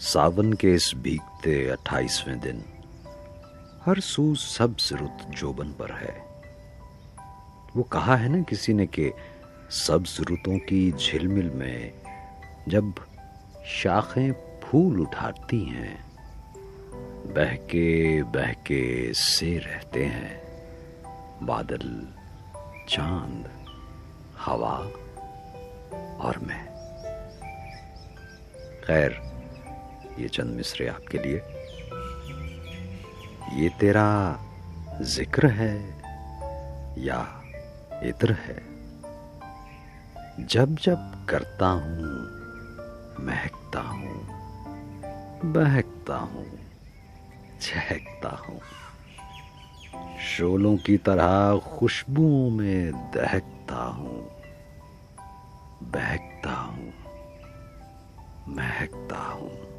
सावन के इस भीगते 28वें दिन हर सू सब्ज रुत जोबन पर है। वो कहा है ना किसी ने कि सब्ज रुतों की झिलमिल में जब शाखें फूल उठाती हैं, बहके से रहते हैं बादल, चांद, हवा और मैं। खैर, ये चंद मिसरे आपके लिए। ये तेरा जिक्र है या इत्र है, जब जब करता हूं महकता हूं, बहकता हूं, चहकता हूं, शोलों की तरह खुशबुओं में दहकता हूं, बहकता हूं, महकता हूं।